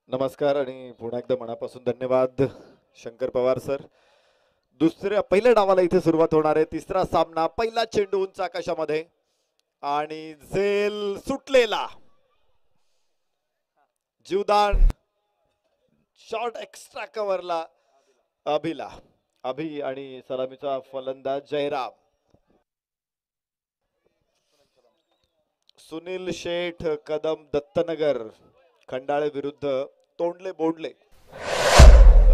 नमस्कार आणि पुन्हा एकदा मनापासून धन्यवाद शंकर पवार सर. पहिल्या डावाला इथे सुरुवात होणार आहे. तिसरा सामना, पहिला चेंडू उंच आकाशामध्ये आणि झेल सुटलेला. जीवदान शॉर्ट एक्स्ट्रा कव्हरला अभिला. अभि आणि सलामीचा फलंदाज जयराम. सुनील शेठ कदम दत्तनगर खंडाळे विरुद्ध तोंडले बोंडले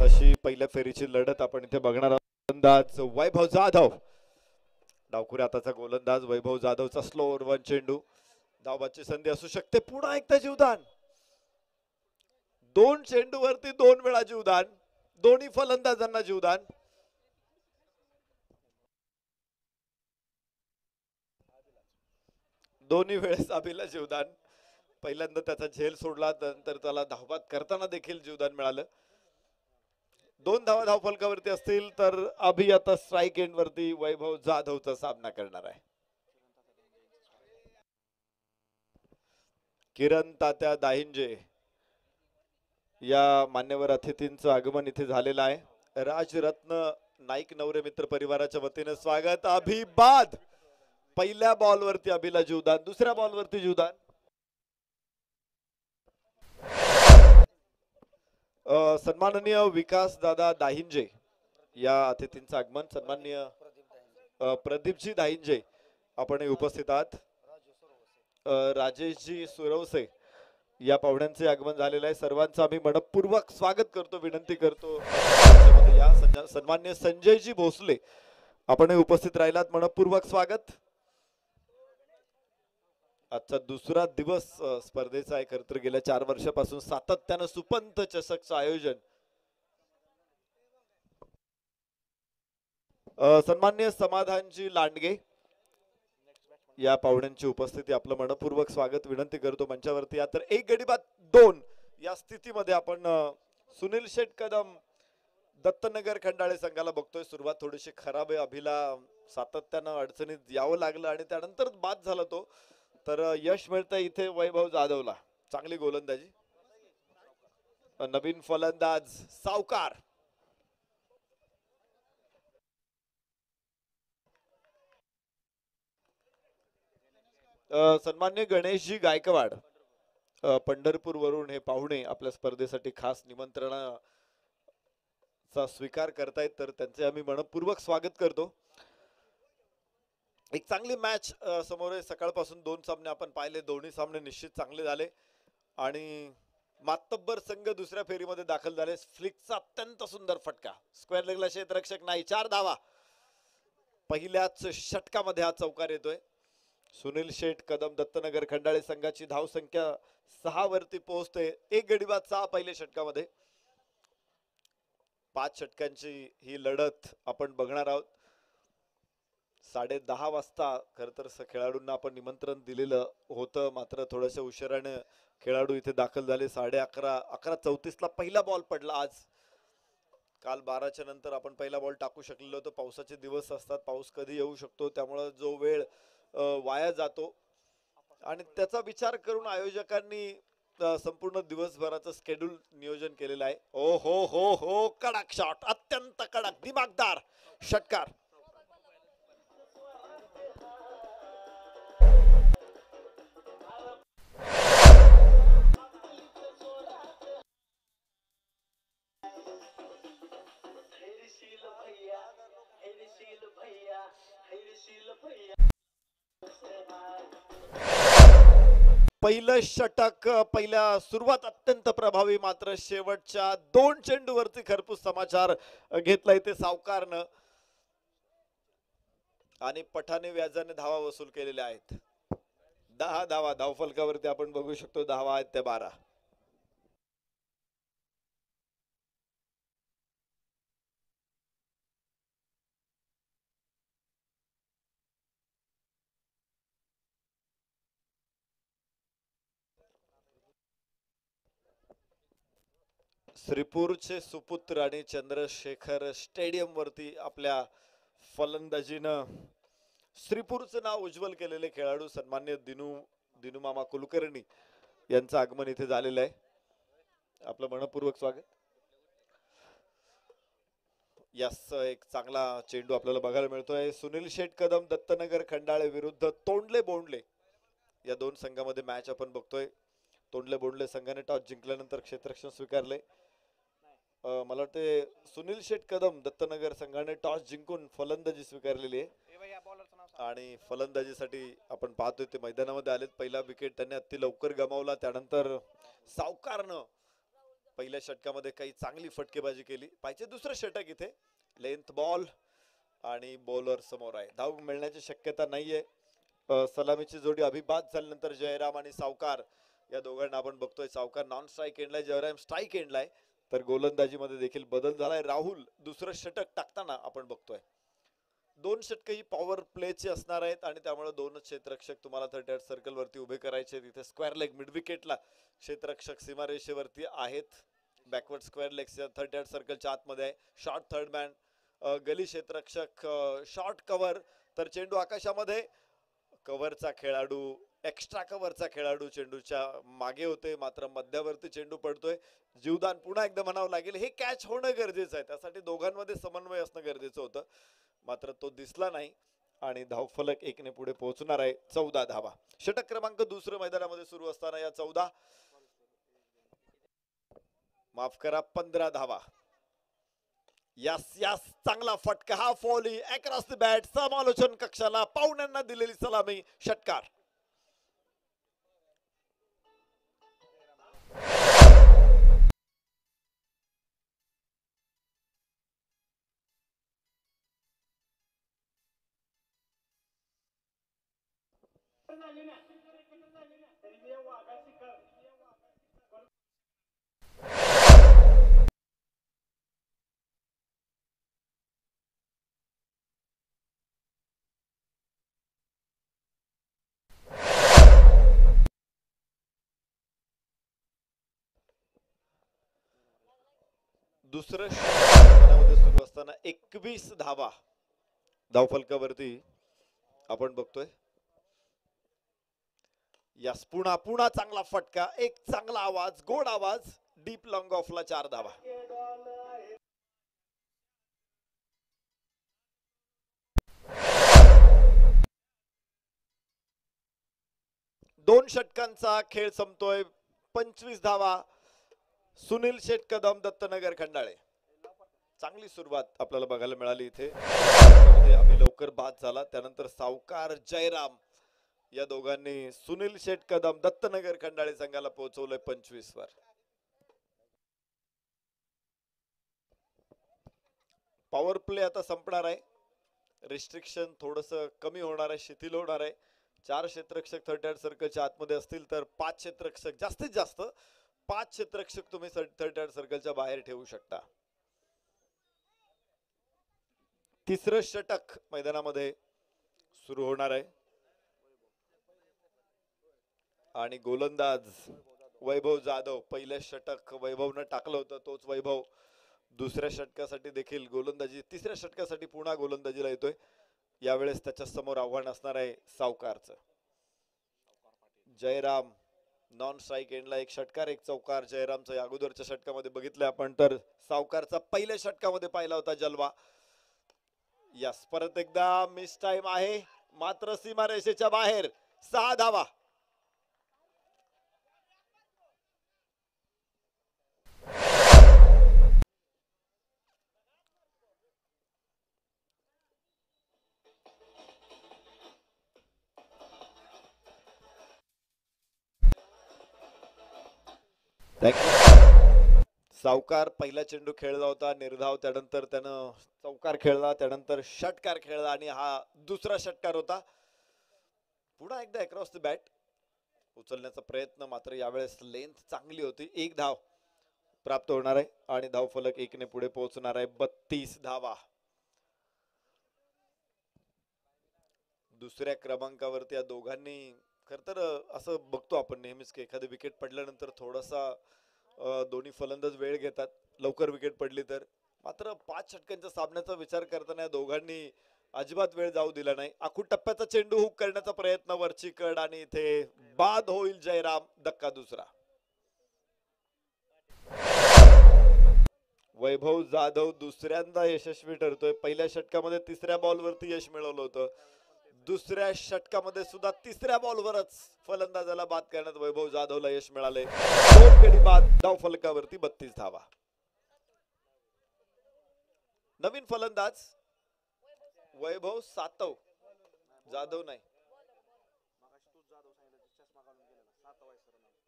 अशी पहिल्या फेरीची लढत आपण इथे बघणार आहोत. गोलंदाज वैभव जाधव. डावखुरी आताचा गोलंदाज वैभव जाधवचा स्लोअर वन चेंडू. धावबाची संधी असू शकते. पुन्हा एकदा जीवदान. दोन चेंडूवरती दोन वेळा जीवदान. दोन्ही फलंदाजांना जीवदान. दोन्ही वेळेस अभिला जीवदान. पहिल्यांदा त्याचा झेल सोडला, नंतर त्याला धावबाद करताना देखील जीवदान मिळालं. दोन धावा धावफलकावरती असतील तर अभि आता स्ट्राईक एंड वरती वैभव जाधवचा सामना करणार आहे. किरण तात्या दाहिंजे या मान्यवर अतिथींचं आगमन इथे झालेलं आहे. राजरत्न नाईक नवरे मित्र परिवाराच्या वतीने स्वागत. अभि बाद. पहिल्या बॉलवरती अभिला जीवदान, दुसऱ्या बॉलवरती जीवदान. सन्माननीय विकास दादा दाहिंजे या अतिथींचं आगमन. सन्माननीय प्रदीपजी दाहिंजे आपण उपस्थित आहात. राजेशजी सुरवसे या पाहुण्यांचे आगमन झालेलं आहे. सर्वांचं आम्ही मनपूर्वक स्वागत करतो, विनंती करतो. या सन्माननीय संजयजी भोसले आपण उपस्थित राहिलात, मनपूर्वक स्वागत. आजचा दुसरा दिवस स्पर्धेचा आहे. खरं तर गेल्या 4 वर्षापासून सातत्यानं सुपंत चषकचं आयोजन. सन्माननीय समाधानजी लांडगे या पाहुण्यांची उपस्थिती, आपलं मनपूर्वक स्वागत, विनंती करतो मंचावरती या. तर 1 गडी बाद 2 या स्थितीमध्ये आपण सुनील शेठ कदम दत्तनगर खंडाळे संघाला बघतोय. सुरुवात थोडीशी खराब आहे. अभिला सातत्यानं अडचणीत यावं लागलं आणि त्यानंतर बाद झाला तो. तर यश मिळतं इथे वैभव जाधवला. चांगली गोलंदाजी. नवीन फलंदाज सावकार. सन्मान्य गणेशजी गायकवाड पंढरपूर वरून हे पाहुणे आपल्या स्पर्धेसाठी खास निमंत्रणाचा स्वीकार करतायत, तर त्यांचे आम्ही मनपूर्वक स्वागत करतो. एक चांगली मॅच समोर आहे. सकाळपासून 2 सामने आपण पाहिले, दोन्ही सामने निश्चित चांगले झाले आणि मातब्बर संघ दुसऱ्या फेरीमध्ये दाखल झाले. फ्लिकचा अत्यंत सुंदर फटका, स्क्वेअर लेगला क्षेत्ररक्षक नाही, 4 धावा. पहिल्याच षटकामध्ये हा चौकार येतोय. सुनील शेठ कदम दत्तनगर खंडाळे संघाची धाव संख्या 6 वरती पोहोचते. 1 गडी बाद 6 पहिल्या षटकामध्ये. 5 षटकांची ही लढत आपण बघणार आहोत. 10:30 वाजता खर तर खेळाडूंना आपण निमंत्रण दिलेलं होतं, मात्र थोड्याशा उशिराने खेळाडू इथे दाखल झाले. 11:34 ला पहिला बॉल पडला. आज काल 12च्या नंतर आपण पहिला बॉल टाकू शकलेलो होतो. पावसाचे दिवस असतात, पाऊस कधी येऊ शकतो, त्यामुळे जो वेळ वाया जातो आणि त्याचा विचार करून आयोजकांनी संपूर्ण दिवसभराचं शेड्यूल नियोजन केलेलं आहे. ओ हो हो हो, कडक शॉट, अत्यंत कडक दिमागदार षटकार. पहिलं षटक, पहिल्या सुरुवात अत्यंत प्रभावी, मात्र शेवटच्या 2 चेंडूवरती खरपूस समाचार घेतला इथे सावकारनं आणि पठाने व्याजाने धावा वसूल केलेल्या आहेत. 10 धावा धावफलकावरती आपण बघू शकतो. धावा आहेत त्या 12. श्रीपूरचे सुपुत्र आणि चंद्रशेखर स्टेडियम वरती आपल्या फलंदाजीनं श्रीपूरचं नाव उज्ज्वल केलेले खेळाडू सन्मान्य दिनू मामा कुलकर्णी यांचं आगमन इथे झालेलं आहे आपलं मनपूर्वक स्वागत. यास एक चांगला चेंडू आपल्याला बघायला मिळतोय. सुनील शेठ कदम दत्तनगर खंडाळे विरुद्ध तोंडले बोंडले या दोन संघामध्ये मॅच आपण बघतोय. तोंडले बोंडले संघाने टॉस जिंकल्यानंतर क्षेत्ररक्षण स्वीकारले. मला वाटते सुनील शेठ कदम दत्तनगर संघाने टॉस जिंकून फलंदाजी स्वीकारलेली आहे आणि फलंदाजीसाठी आपण पाहतोय ते मैदानामध्ये आलेत. पहिला विकेट त्यांनी अति लवकर गमावला. त्यानंतर सावकारनं पहिल्या षटकामध्ये काही चांगली फटकेबाजी केली. पाहिजे दुसरं षटक इथे लेंथ बॉल आणि बॉलर समोर आहे. धाव मिळण्याची शक्यता नाहीये. सलामीची जोडी अभिबाद झाल्यानंतर जयराम आणि सावकार या दोघांना आपण बघतोय. सावकार नॉन स्ट्राईक एंडलाय, जयराम स्ट्राईक एंडलाय. तर गोलंदाजीमध्ये देखील बदल झालाय. राहुल दुसरं षटक टाकताना आपण बघतोय. दोन षटक ही पॉवर प्लेचे असणार आहेत आणि त्यामुळे दोनच क्षेत्ररक्षक तुम्हाला 38 सर्कल वरती उभे करायचे. तिथे स्क्वेअर लेग मिड विकेटला क्षेत्ररक्षक सीमारेषेवरती आहेत. बॅकवर्ड स्क्वेअर लेग 38 सर्कलच्या आतमध्ये आहे. शॉर्ट थर्ड मॅन, गली क्षेत्ररक्षक, शॉर्ट कव्हर. तर चेंडू आकाशामध्ये, कव्हरचा खेळाडू, एक्स्ट्रा कव्हरचा खेळाडू चेंडूच्या मागे होते, मात्र मध्यावरती चेंडू पडतोय. जीवदान पुन्हा एकदा म्हणावं लागेल. हे कॅच होणं गरजेचं आहे, त्यासाठी दोघांमध्ये समन्वय असणं गरजेचं होतं, मात्र तो दिसला नाही आणि धावफलक 1 ने पुढे पोहोचणार आहे. 14 धावा. षटक क्रमांक दुसरं मैदानामध्ये सुरू असताना या 15 धावा. यस यस, चांगला फटका, हा फॉली अक्रॉस द बॅट. समालोचन कक्षाला पाहुण्यांना दिलेली सलामी, षटकार. दुसरं सुरू असताना 21 धावा धावफलकावरती आपण बघतोय. यास पुन्हा पुन्हा चांगला फटका, एक चांगला आवाज, गोड आवाज, डीप लॉंग ऑफला 4 धावा. दोन षटकांचा खेळ संपतोय. 25 धावा. सुनील शेठ कदम दत्तनगर खंडाळे. चांगली सुरुवात आपल्याला बघायला मिळाली इथे. अभि लवकर बाद झाला. त्यानंतर सावकार, जयराम या दोघांनी सुनील शेठ कदम दत्तनगर खंडाळे संघाला पोहोचवलंय 25 वर. पॉवर प्ले आता संपणार आहे. रिस्ट्रिक्शन थोडस कमी होणार आहे, शिथिल होणार आहे. 4 क्षेत्ररक्षक 38 सर्कलच्या आतमध्ये असतील तर 5 क्षेत्ररक्षक, जास्तीत जास्त 5 क्षेत्ररक्षक तुम्ही 38 सर्कलच्या बाहेर ठेवू शकता. तिसरं षटक मैदानामध्ये सुरू होणार आहे आणि गोलंदाज वैभव जाधव. पहिलं षटक वैभवनं टाकलं होतं, तोच वैभव दुसऱ्या षटकासाठी देखील गोलंदाजी, तिसऱ्या षटकासाठी पुन्हा गोलंदाजीला येतोय. यावेळेस त्याच्या समोर आव्हान असणार आहे सावकारचं. जयराम नॉन स्ट्राईक एंडला, एक षटकार एक चौकार. जयरामचा अगोदरच्या षटकामध्ये बघितलं आपण, तर सावकारचा पहिल्या षटकामध्ये पाहिला होता जलवा. यस, परत एकदा मिस टाइम आहे, मात्र सीमारेषेच्या बाहेर. 6 धावा. सावकार पहिला चेंडू खेळला होता निर्धाव, त्यानंतर त्यानं चौकार खेळला, त्यानंतर षटकार खेळला आणि हा दुसरा षटकार होता. पुन्हा एकदा अक्रॉस द बॅट उचलण्याचा प्रयत्न, मात्र यावेळेस लेंथ चांगली होती. 1 धाव प्राप्त होणार आहे आणि धावफलक 1 ने पुढे पोहोचणार आहे. 32 धावा. दुसऱ्या क्रमांकावरती या दोघांनी, खर तर असं बघतो आपण नेहमीच की एखादी विकेट पडल्यानंतर थोडासा दोन्ही फलंदाज वेळ घेतात लवकर विकेट पडली तर, मात्र 5 षटकांच्या सामन्याचा विचार करताना या दोघांनी अजिबात वेळ जाऊ दिला नाही. आखूड टप्प्याचा चेंडू हुक करण्याचा प्रयत्न, वरची कड आणि इथे बाद होईल. जयराम, धक्का दुसरा. वैभव जाधव दुसऱ्यांदा यशस्वी ठरतोय. पहिल्या षटकामध्ये तिसऱ्या बॉलवरती यश मिळवलं होतं. दुसऱ्या षटकामध्ये सुद्धा तिसऱ्या बॉलवरच फलंदाजाला बाद करण्यात वैभव जाधवला यश मिळाले. 2 गडी बाद, धाव फलकावरती 32 धावा. नवीन फलंदाज वैभव सातव, जाधव नाही,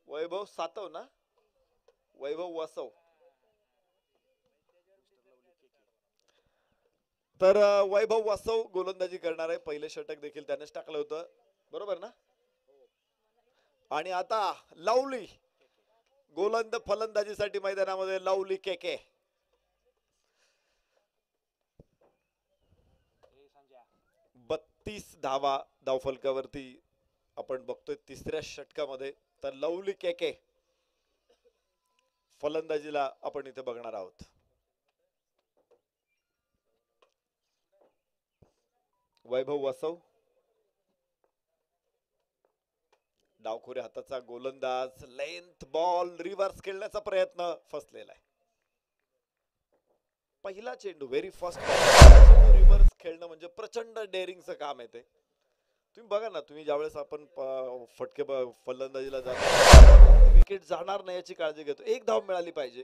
वैभव सातव ना, वैभव वसव. तर वैभव वासव गोलंदाजी करणार आहे. पहिले षटक देखील त्यानेच टाकलं होतं, बरोबर ना. आणि आता लवली फलंदाजीसाठी मैदानामध्ये लवली केके. 32 धावा धावफलकावरती आपण बघतोय तिसऱ्या षटकामध्ये. तर लवली केके फलंदाजीला आपण इथे बघणार आहोत. वैभव वासव डावखोऱ्या हाताचा गोलंदाज. लेंथ बॉल रिव्हर्स खेळण्याचा प्रयत्न फसलेला आहे. पहिला चेंडू, व्हेरी फर्स्ट रिव्हर्स खेळणं म्हणजे प्रचंड डेअरिंगचं काम आहे ते. तुम्ही बघा ना, तुम्ही ज्यावेळेस आपण फटके फलंदाजीला जातो, विकेट जाणार नाही याची काळजी घेतो. एक धाव मिळाली पाहिजे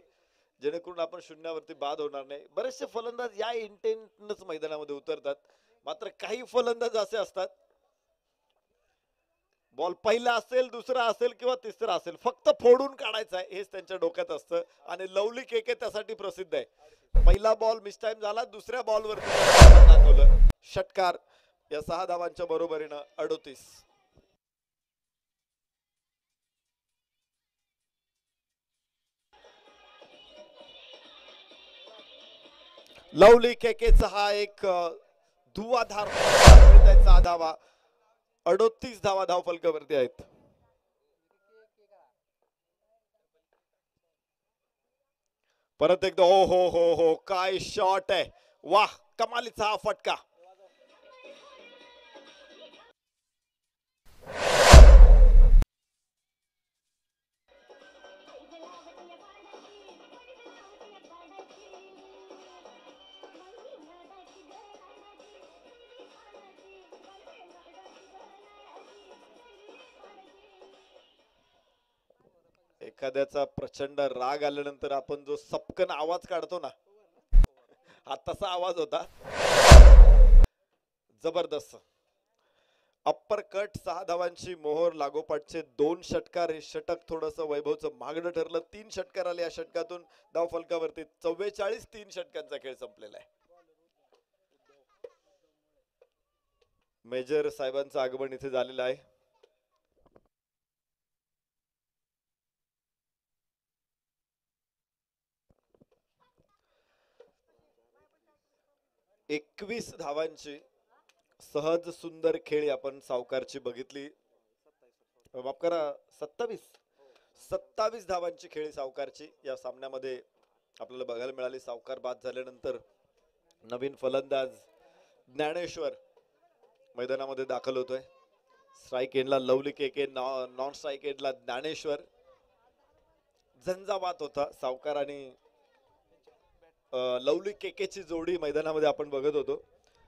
जेणेकरून आपण शून्यावरती बाद होणार नाही. बरेचसे फलंदाज या इंटेंटनच मैदानामध्ये उतरतात. मात्र काही फलंदाज असे असतात, बॉल पहिला असेल, दुसरा असेल किंवा तिसरा असेल, फक्त फोडून काढायचा आहे हेच त्यांच्या डोक्यात असतं. आणि लवली केके त्यासाठी प्रसिद्ध आहे. पहिला बॉल मिसटाइम झाला, दुसऱ्या बॉलवर दाखवलं. षटकार या 6 धावांच्या बरोबरीनं 38. लवली केकेचा हा एक धुवाधार धावा. 38 धावा धावफलकावरती आहेत. परत एकदा हो हो हो हो, काय शॉट आहे, वाह, कमालीचा हा फटका. एखाद्याचा प्रचंड राग आल्यानंतर आपण जो सपकन आवाज काढतो ना, हा तसा आवाज होता. जबरदस्त अप्पर कट. 6 धावांची मोहर. लागोपाठचे 2 षटकार. हे षटक थोडस वैभवचं मागणं ठरलं. 3 षटकार आले या षटकातून. धाव फलकावरती 44. 3 षटकांचा खेळ संपलेला आहे. मेजर साहेबांचं आगमन इथे झालेलं आहे. एकवीस धावांची सहज सुंदर खेळी आपण सावकारची बघितली. माफ करा, 27 धावांची खेळी सावकारची या सामन्यामध्ये आपल्याला बघायला मिळाली. सावकार बाद झाल्यानंतर नवीन फलंदाज ज्ञानेश्वर मैदानामध्ये दाखल होतोय. स्ट्राइक एंडला लवली केके, नॉन स्ट्राइक एंडला ज्ञानेश्वर. झंझावात होता. सावकार आणि लवली केकेची जोडी मैदानामध्ये आपण बघत होतो.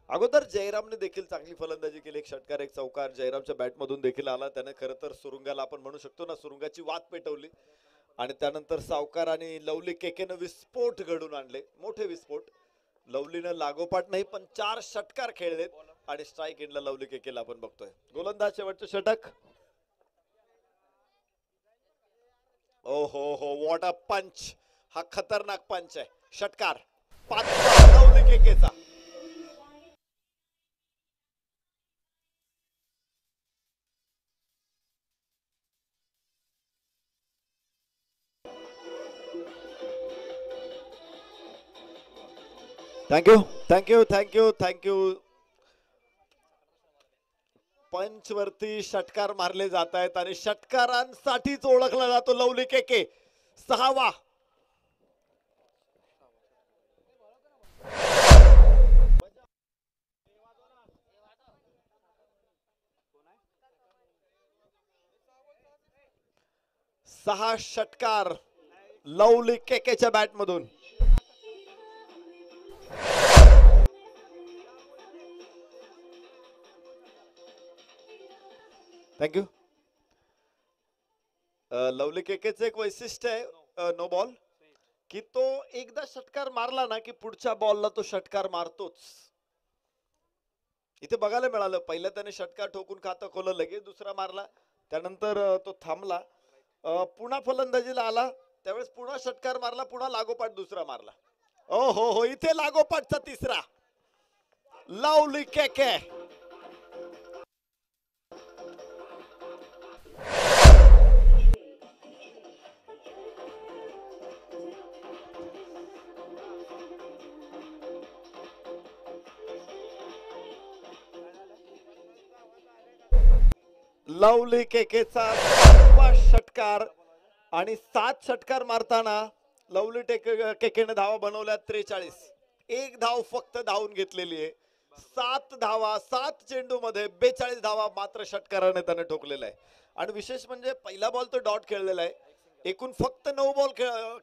अगोदर जयरामने देखील चांगली फलंदाजी केली. एक षटकार, एक चौकार जयरामच्या बॅट मधून देखील आला. त्याने खरं तर सुरुंगाला आपण म्हणू शकतो ना, सुरुंगाची वाट पेटवली. आणि त्यानंतर सावकार आणि लवली केकेनं विस्फोट घडून आणले, मोठे विस्फोट. लवलीनं लागोपाठ नाही पण 4 षटकार खेळलेत. आणि स्ट्राइक एंडला लवली केकेला आपण बघतोय. गोलंदाज शेवटचे षटक. ओ हो हो, व्हॉट अ पंच. हा खतरनाक पंच आहे. षटकार 5 लवली केकेचा. Thank you thank you thank you thank you. Punch वरती षटकार मारले जात आहेत आणि षटकारांसाठीच ओळखला जातो लवली केके. 6वा. सहा षटकार लवली केकेच्या बॅट मधून. थँक्यू. लवली केकेचं एक वैशिष्ट्य आहे नो बॉल, की तो एकदा षटकार मारला ना की पुढच्या बॉलला तो षटकार मारतोच. इथे बघायला मिळालं, पहिल्या त्याने षटकार ठोकून खातं खोलं, लगेच दुसरा मारला, त्यानंतर तो थांबला, पुन्हा फलंदाजीला आला, त्यावेळेस पुन्हा षटकार मारला, पुन्हा लागोपाठ दुसरा मारला. ओ हो, इथे लागोपाठचा तिसरा. लवली केके. लवली केकेचा 7वा षटकार, आणि 7 षटकार मारताना लवली केकेने धावा बनवल्या 43. एक धाव फक्त धावून घेतलेली आहे. 7 धावा 7 चेंडू मध्ये 42 धावा मात्र षटकाराने त्याने ठोकलेला आहे. आणि विशेष म्हणजे पहिला बॉल तो डॉट खेळलेला आहे, एकूण फक्त 9 बॉल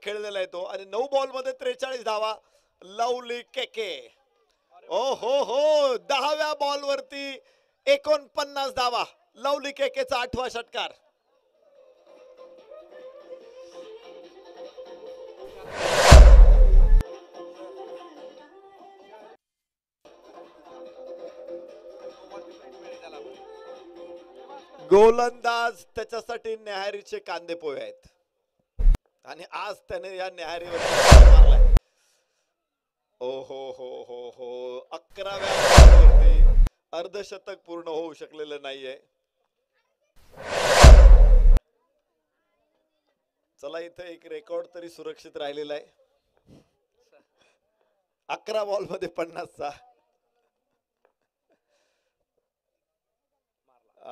खेळलेला आहे तो, आणि 9 बॉल मध्ये 43 धावा. लवली केके. ओ हो, 10व्या बॉल वरती 49 धावा. लवली केकेचा 8वा षटकार. गोलंदाज त्याच्यासाठी न्याहारीचे कांदे पोहे आहेत, आणि आज त्याने या न्याहारीवर मारलाय. ओ हो, 11व्या बॉलवरती अर्धशतक पूर्ण होऊ शकलेलं नाहीये. चला, इथे एक रेकॉर्ड तरी सुरक्षित राहिलेला आहे. 11 बॉल मध्ये 50चा.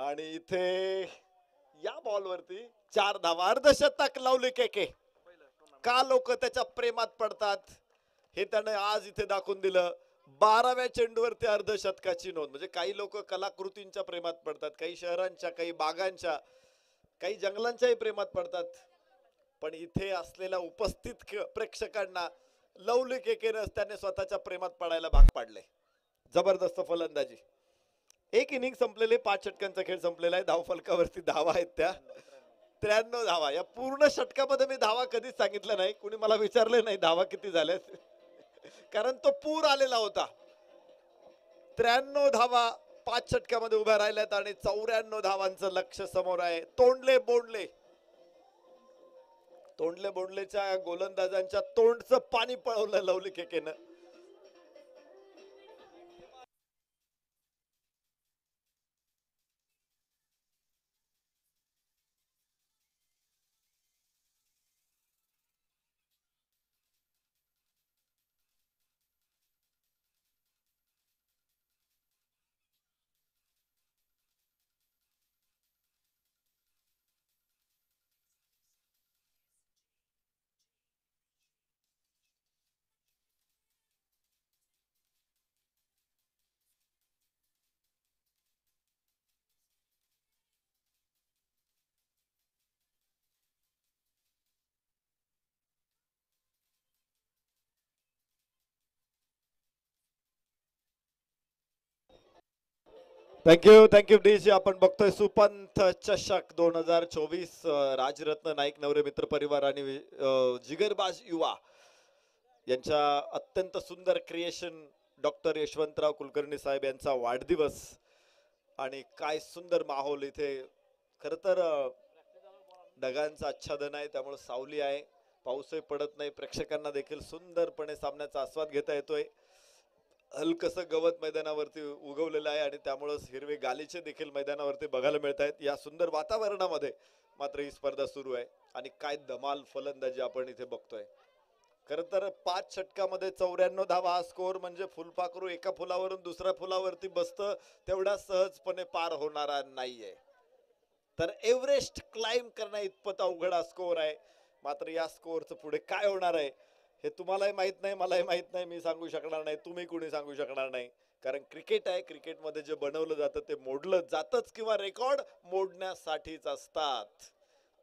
आणि इथे या बॉलवरती 4 धावा. अर्धशतक लवली केके. का लोक त्याच्या प्रेमात पडतात हे त्याने आज इथे दाखवून दिलं. 12व्या चेंडूवरती अर्धशतकाची नोंद. म्हणजे काही लोक कलाकृतींच्या प्रेमात पडतात, काही शहरांच्या, काही बागांच्या, काही जंगलांच्याही प्रेमात पडतात, पण इथे असलेल्या उपस्थित प्रेक्षकांना लवली केकेने त्याने स्वतःच्या प्रेमात पडायला भाग पाडले. जबरदस्त फलंदाजी. एक इनिंग संपलेले, 5 षटकांचा खेळ संपलेला आहे. धावफलकावरती धावा आहेत त्या 93 धावा. या पूर्ण षटकामध्ये मी धावा कधीच सांगितलं नाही, कुणी मला विचारले नाही धावा किती झाल्यात, कारण तो पूर आलेला होता. 93 धावा 5 षटकामध्ये उभ्या राहिल्यात, आणि 94 धावांचं लक्ष समोर आहे. तोंडले बोंडलेच्या गोलंदाजांच्या तोंडचं पाणी पळवलं लवली केकेनं. Thank you DJ. आपण बघतोय सुपंथ चषक 2024. राजरत्न नाईक नवरे मित्र परिवार आणि जिगरबाज युवा यांच्या अत्यंत सुंदर क्रिएशन डॉक्टर यशवंतराव कुलकर्णी साहेब यांचा वाढदिवस. आणि काय सुंदर माहोल इथे. खर तर ढगांचं आच्छादन आहे, त्यामुळे सावली आहे, पाऊसही पडत नाही. प्रेक्षकांना देखील सुंदरपणे सामन्याचा आस्वाद घेता येतोय. हलकसं गवत मैदानावरती उगवलेलं आहे, आणि त्यामुळे हिरवे गालीचे देखील मैदानावरती बघायला मिळत आहेत. या सुंदर वातावरणामध्ये मात्र ही स्पर्धा सुरू आहे, आणि काय धमाल फलंदाजी आपण इथे बघतोय. खर तर 5 षटकामध्ये 94 धावा हा स्कोर म्हणजे फुलपाखरू एका फुलावरून दुसऱ्या फुलावरती बसतं तेवढा सहजपणे पार होणारा नाहीये. तर एव्हरेस्ट क्लाइम करण्या इतपत अवघड स्कोर आहे. मात्र या स्कोरचं पुढे काय होणार आहे हे तुम्हालाही माहित नाही, मलाही माहित नाही, मी सांगू शकणार नाही, तुम्ही कुणी सांगू शकणार नाही. कारण क्रिकेट आहे, क्रिकेटमध्ये जे बनवलं जातं ते मोडलं जातच, किंवा रेकॉर्ड मोडण्यासाठीच असतात.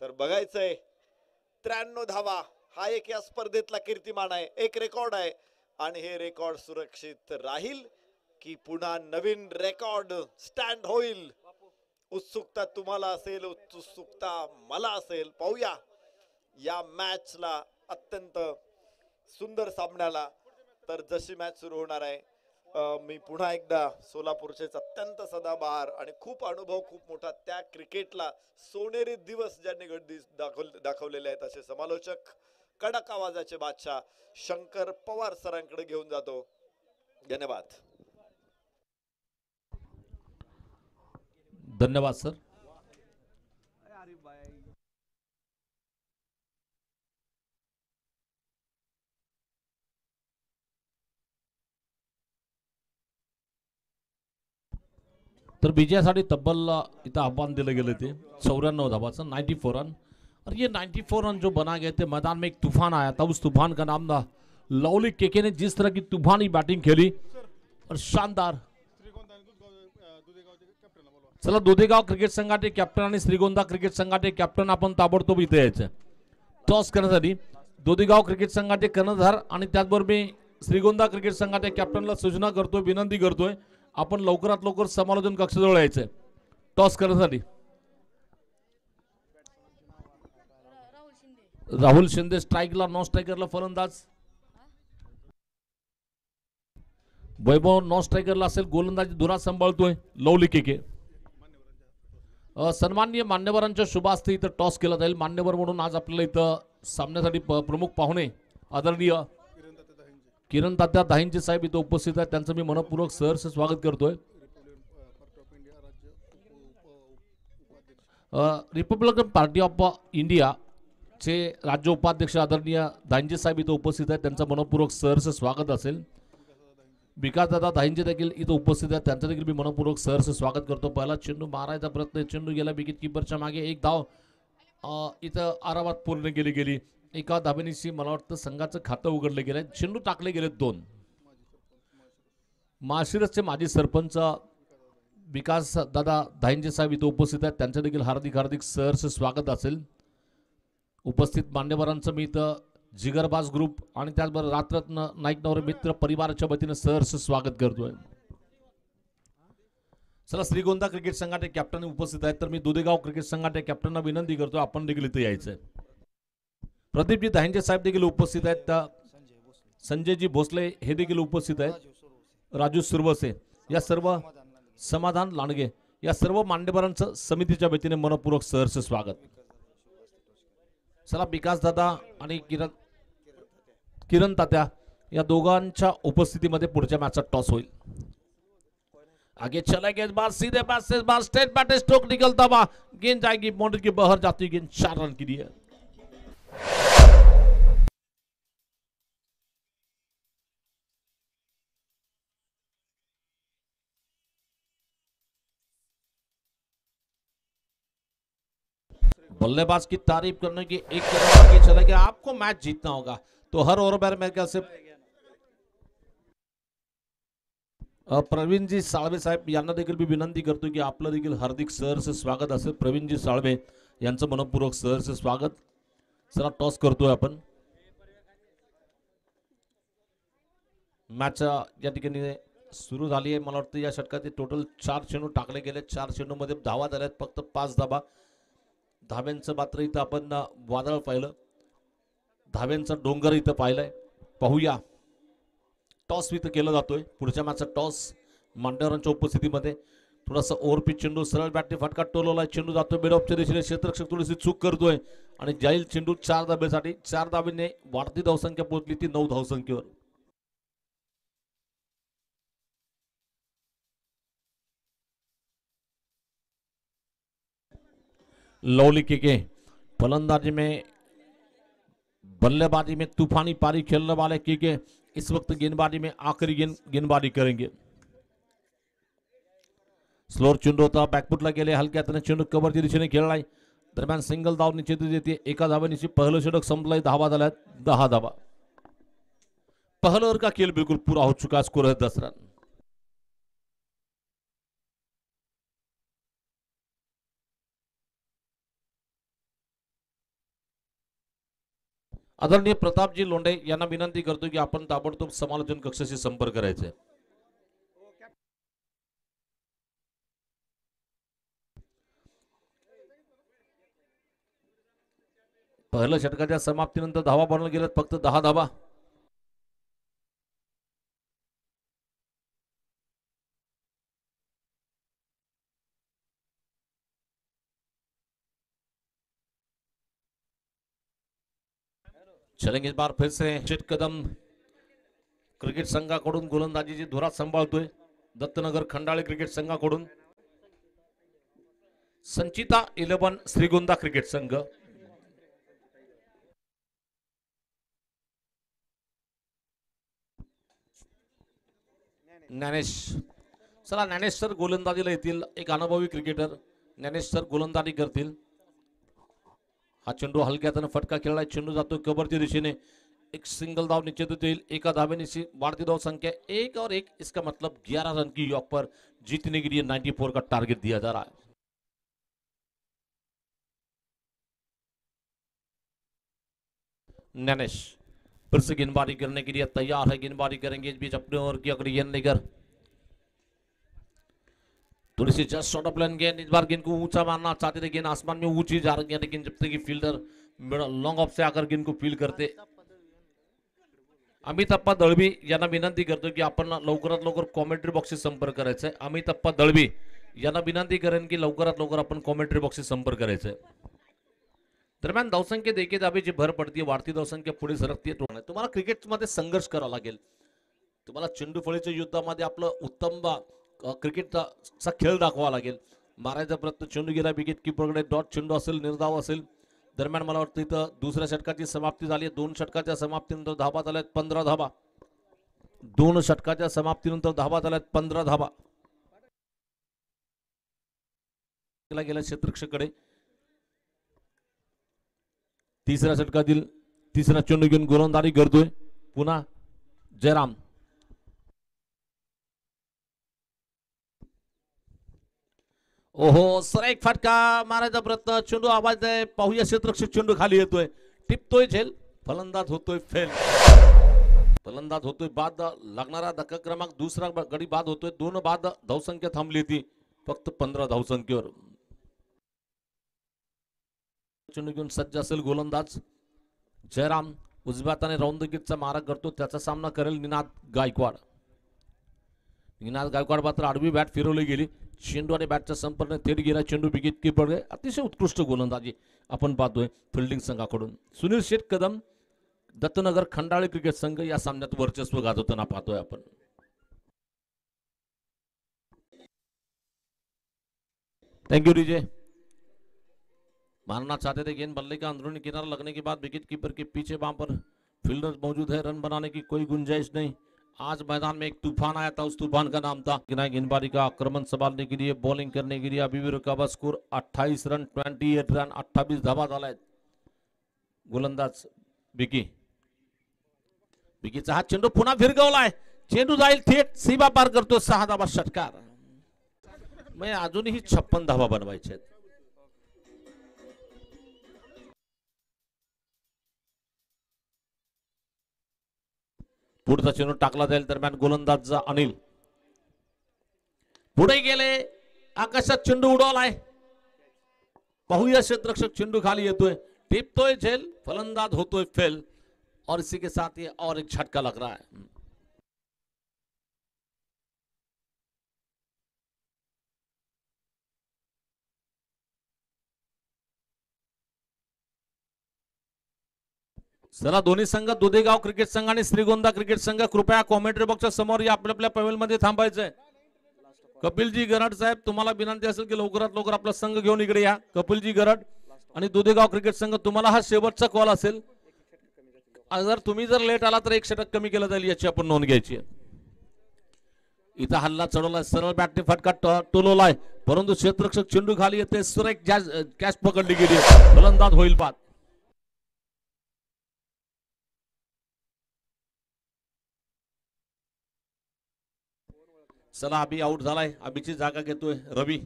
तर बघायचंय 93 धावा हा एक या स्पर्धेतला कीर्तिमान आहे, एक रेकॉर्ड आहे. आणि हे रेकॉर्ड सुरक्षित राहील की पुन्हा नवीन रेकॉर्ड स्टँड होईल. उत्सुकता तुम्हाला असेल, उत्सुकता मला असेल. पाहूया या मॅचला, अत्यंत सुंदर सामन्याला. तर जशी मॅच सुरू होणार आहे, मी पुन्हा एकदा सोलापूरचेच अत्यंत सदाबहार आणि खूप अनुभव खूप मोठा त्या क्रिकेटला सोनेरी दिवस ज्यांनी दाखवलेले आहेत असे समालोचक, कडक आवाजाचे बादशाह शंकर पवार सरांकडे घेऊन जातो. धन्यवाद. धन्यवाद सर. तर विजयासाठी तब्बल इथं आव्हान दिलं गेलं ते 94 धावाचं 94 रन. और ये 94 रन जो बना गए थे, मैदान में एक तूफान आया था. उस तूफान का नाम था लवली केके ने जिस तरह की तूफानी बैटिंग खेली और शानदार. चला दुधेगाव क्रिकेट संघाचे कॅप्टन आणि श्रीगोंदा क्रिकेट संघाचे कॅप्टन आपण ताबडतोब इथे यायचं. टॉस करण्यासाठी दुधेगाव क्रिकेट संघाचे कर्णधार आणि त्याचबरोबर मी श्रीगोंदा क्रिकेट संघाच्या कॅप्टनला सूचना करतोय, विनंती करतोय, आपण लवकरात लवकर समालोचन कक्षाजवळ यायचंय टॉस करण्यासाठी. राहुल शिंदे स्ट्राइकला, नॉन स्ट्रायकरला फलंदाज. वैभव नॉन स्ट्रायकरला असेल, गोलंदाजी धुरा सांभाळतोय लवली केके. सन्माननीय मान्यवरांच्या शुभ हस्ते इथं टॉस केला जाईल. मान्यवर म्हणून आज आपल्याला इथं सामन्यासाठी प्रमुख पाहुणे आदरणीय किरण तात्या दाहिंचे साहेब इथं उपस्थित आहेत. त्यांचं मी मनपूर्वक सहर्ष स्वागत करतोय. रिपब्लिकन पार्टी ऑफ इंडिया चे राज्य उपाध्यक्ष आदरणीय दाहिंचे साहेब इथं उपस्थित आहेत. त्यांचं मनपूर्वक सहर्ष स्वागत असेल. विकासदादा दाहिंचे देखील इथं उपस्थित आहेत. त्यांचं देखील मी मनपूर्वक सहर्ष स्वागत करतो. पहिला चेंडू मारायचा प्रयत्न, चेंडू गेला विकेट किपरच्या मागे. एक धाव इथं आरामात पूर्ण केली गेली. एका धावेनिशी मला वाटतं संघाचं खातं उघडलं गेलं. चेंडू टाकले गेले 2. माळशिरसचे माजी सरपंच विकास दादा दाहिंचे साहेब इथं उपस्थित आहेत. त्यांचं देखील हार्दिक हार्दिक सहर्ष स्वागत असेल. उपस्थित मान्यवरांचं मी इथं जिगरबाज ग्रुप आणि त्याचबरोबर रात्ररत्न नाईक नवरे मित्र परिवाराच्या वतीने सहर्ष स्वागत करतोय. चला श्रीगोंदा क्रिकेट संघाचे कॅप्टन उपस्थित आहेत. तर मी दुधेगाव क्रिकेट संघाच्या कॅप्टनना विनंती करतो, आपण देखील इथे यायचंय. प्रदीपजी दाहिंचे साहेब देखील उपस्थित आहेत. संजयजी भोसले हे देखील उपस्थित आहेत. राजू सुरवसे, या सर्व समाधान लांडगे, या सर्व मान्यवरांचं समितीच्या वतीने मनपूर्वक सहर्ष स्वागत. चला विकास दादा आणि किरण तात्या या दोघांच्या उपस्थितीमध्ये पुढच्या मॅचचा टॉस होईल. आगे चला गेंद बार सीधे बार से बार स्ट्रेट बैट स्ट्रोक निकलता हुआ गेंद जाएगी बाउंड्री के बाहर जाती गेंद 4 रन के लिए. बल्लेबाज की तारीफ करने की एक तरफ आगे चला गया. आपको मैच जीतना होगा तो हर ओवर में कैसे प्रवीणजी साळवे साहेब यांना देखील मी विनंती करतो की आपलं देखील हार्दिक सहर्ष स्वागत असेल. प्रवीणजी साळवे यांचं मनपूर्वक सहर्ष स्वागत. चला टॉस करतोय आपण. मॅच या ठिकाणी सुरू झाली आहे. मला वाटतं या षटकात टोटल 4 चेंडू टाकले गेले. 4 चेंडूमध्ये धावा झाल्यात फक्त 5 धावा. धाव्यांचं मात्र इथं आपण वादळ पाहिलं, धाव्यांचा डोंगर इथं पाहिलाय. पाहूया टॉस इथं केला जातोय. पुढच्या मॅचचा टॉस मांडेकरांच्या उपस्थितीमध्ये. थोडासा ओव्हरपिच चेंडू, सरळ बॅटने फटका टोलवलाय. चेंडू जातोय मिडऑफच्या दिशेने. क्षेत्ररक्षक थोडीशी चूक करतोय आणि जाईल चेंडू 4 धाब्यासाठी. 4 धाब्याने वाढती धावसंख्या पोहोचली ती 9 धावसंख्येवर. लवली केके फलंदाजी में, बल्लेबाजी में तूफानी पारी खेलने वाले केके इस वक्त गेंदबाजी में आखिरी गेंदबाजी करेंगे. स्लोअर चेंडू होता, बॅकफुटला गेले. हलक्या हाताने चेंडू कव्हरच्या दिशेने खेळलाय. दरम्यान सिंगल धाव निश्चित देते. एका धावेनिशी पहिलं षटक संपलंय. धावा झाल्यात 10 धावा. पहले ओवर का खेल बिल्कुल पूरा हो चुका. स्कोर है 10 रन. आदरणीय प्रतापजी लोंढे यांना विनंती करतो की आपण ताबडतोब समालोचन कक्षाशी संपर्क करायचा आहे. पहिल्या षटकाच्या समाप्तीनंतर धावा बनवल्या गेल्यात फक्त 10 धावा. चलेंगे इस बार फिर से चित कदम क्रिकेट संघाकडून गोलंदाजीची धुरा सांभाळतोय. दत्तनगर खंडाळे क्रिकेट संघाकडून संचिता 11 श्रीगोंदा क्रिकेट संघ. ज्ञानेश, चला ज्ञानेश सर गोलंदाजीला येतील. एक अनुभवी क्रिकेटर ज्ञानेश सर गोलंदाजी करतील. हा चेंडू हलक्यातनं फटका खेळलाय. चेंडू जातो कबरच्या दिशेने. एक सिंगल दाव निश्चित होईल. एका धावेने बढ़ती दाव संख्या 1 और 1, इसका मतलब 11 रन की यॉक पर जीतने के लिए 94 का टारगेट दिया जा रहा है. ज्ञानेश फिर से गेंदबाजी करने के लिए तैयार है. गेंदबाजी करेंगे इस बीच अपने ओवर की अगली गेंद लेकर. थोड़ी सी जस्ट शॉर्ट ऑफ लाइन गेंद. इस बार गेंद को ऊंचा मारना चाहते थे. गेंद आसमान में ऊंची जा रही है, लेकिन जब तक फील्डर लॉन्ग ऑफ से आकर गेंद को फील्ड करते. अमिताप्पा दळवी यांना विनंती करतो की आपण लवकरात लवकर कॉमेंट्री बॉक्सशी संपर्क करायचा आहे. अमिताप्पा दळवी यांना विनंती करेन की लवकरात लवकर आपण कॉमेंट्री बॉक्सशी संपर्क करायचा आहे. दरम्यान धावसंख्येत एके धावेची भर पडते. वाढती धावसंख्या पुढे सरकते. तुम्हाला क्रिकेटमध्ये संघर्ष करावा लागेल. तुम्हाला चेंडू फळीच्या युद्धामध्ये आपलं उत्तम क्रिकेटचा खेळ दाखवावा लागेल. मारायचा प्रयत्न. चेंडू गेला विकेट कीपरकडे. डॉट चेंडू असेल, निर्धाव असेल. दरम्यान मला वाटतं इथं दुसऱ्या षटकाची समाप्ती झाली. 2 षटकाच्या समाप्तीनंतर धावा झाल्यात 15 धावा. 2 षटकाच्या समाप्तीनंतर धावा झाल्यात 15 धावा. गेल्या क्षेत्ररक्षकाकडे तिसऱ्या षटकातील तिसरा चेंडू घेऊन गोलंदाजी करतोय पुन्हा जयराम. ओहो, एक फटका मारायचा प्रयत्न. चेंडू आवाज आहे. पाहूया क्षेत्ररक्षक. चेंडू खाली येतोय, टिपतोय झेल. फलंदाज होतोय फेल. फलंदाज होतोय बाद. लागणारा धक्का क्रमांक दुसरा गडी बाद होतोय. 2 बाद धावसंख्या थांबली होती फक्त 15 धावसंख्येवर. चेंडू घेऊन सज्ज असेल गोलंदाज जयराम. उजव्या हाताने राऊंड द गेटचा मारा करतो. त्याचा सामना करेल निनाद गायकवाड. निनाद गायकवाड मात्र आडवी बॅट फिरवली गेली. चेंडू आणि बॅटचा संपर्क थेट गेला. चेंडू विकेट कीपर. अतिशय उत्कृष्ट गोलंदाजी आपण पाहतोय फिल्डिंग संघाकडून. सुनील शेठ कदम दत्तनगर खंडाळे क्रिकेट संघ या सामन्यात वर्चस्व गाजवताना पाहतोय आपण. Thank you DJ. मारना चाहते थे गेंद बल्ले का अंदरूनी किनारा लगने के बाद विकेट कीपर के पीछे वहां पर फील्डर मौजूद है. रन बनाने की कोई गुंजाइश नहीं. आज मैदान में एक तूफान आया था. उस तूफान का नाम था गेंदबाजी का आक्रमण संभालने के लिए, बॉलिंग करने के लिए. अभी भी रुका हुआ स्कोर 28 रन, 28 रन, 28 धावा झाला. गोलंदाज विकी. विकीचा हा चेंडू पुन्हा फिरगवलाय. चेंडू जाईल थेट सीमा पार करतो. 6 धावा षटकार. म्हणजे अजूनही 56 धावा बनवायचे आहेत. पुढचा चेंडू टाकला जाईल. दरम्यान गोलंदाज अनिल पुढे गेले. आकाशात चेंडू उडवलाय. पाहूया क्षेत्ररक्षक. चेंडू खाली येतोय, टिपतोय झेल. फलंदाज होतोय फेल. और इसी के साथ ये और एक झटका लग रहा है. चला दोन्ही संघ दुधेगाव क्रिकेट संघ आणि श्रीगोंदा क्रिकेट संघ कृपया कॉमेंट्री बॉक्सच्या समोर या. आपल्या पवेल मध्ये थांबायचंय. कपिलजी गरड साहेब, तुम्हाला विनंती असेल की लवकरात लवकर आपला संघ घेऊन इकडे या. कपिलजी गरड आणि दुधेगाव क्रिकेट संघ, तुम्हाला हा शेवटचा कॉल असेल. अगर तुम्ही जर लेट आला तर 1 षटक कमी केलं जाईल याची आपण नोंद घ्यायची. इथं हल्ला चढवलाय. सरळ बॅटने फटका टोलवलाय, परंतु क्षेत्ररक्षक चेंडू खाली येते. सुरेख कॅच पकडली गेली. फलंदाज होईल बाद. चला अभि आउट झालाय. अभिची जागा घेतोय रवी.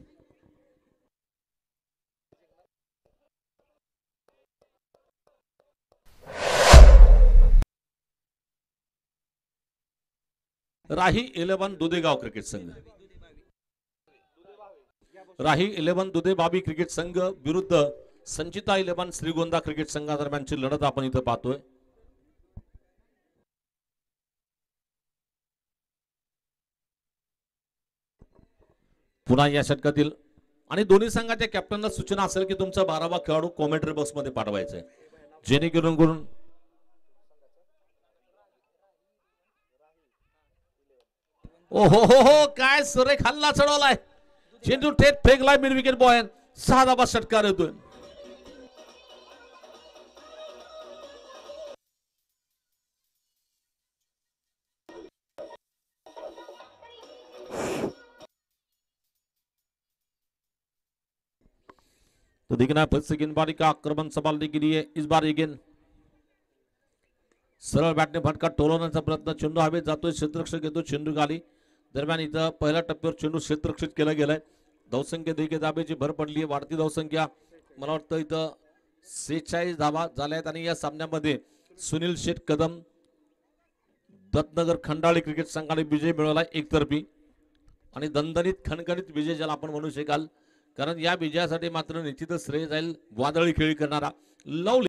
राही 11 दुधेगाव क्रिकेट संघ. राही 11 दुधेबाबी क्रिकेट संघ विरुद्ध संचिता 11 श्रीगोंदा क्रिकेट संघादरम्यानची लढत आपण इथं पाहतोय. पुन्हा या षटकातील आणि दोन्ही संघाच्या कॅप्टनला सूचना असेल की तुमचा 12वा खेळाडू कॉमेंट्री बॉक्स मध्ये पाठवायचा आहे, जेणेकरून ओहो हो हो काय सुरेख हल्ला चढवलाय, चेंडू थेट फेकलाय मिड विकेट बॉय, 6 धाबा षटकार येतोय. तो देखना फिर से गेंदबाजी का आक्रमण संभालने के लिए इस बार ये गेंद सरळ बॅटने फटका टोलवण्याचा प्रयत्न, चेंडू हवेत जातोय, क्षेत्ररक्षक येतो चेंडू खाली. दरम्यान इथं पहिल्या टप्प्यावर चेंडू क्षेत्ररक्षित केला गेलाय. धावसंख्या देखील धाब्याची भर पडली आहे, वाढती धावसंख्या. मला वाटतं इथं 46 धावा झाल्या आहेत आणि या सामन्यामध्ये सुनील शेठ कदम दत्तनगर खंडाळी क्रिकेट संघाने विजय मिळवला एकतर्फी आणि दणदणीत खणखणीत विजय ज्याला आपण म्हणू शकाल, कारण या विजयासाठी मात्र निश्चितच श्रेय जाईल वादळी खेळी करणारा लवली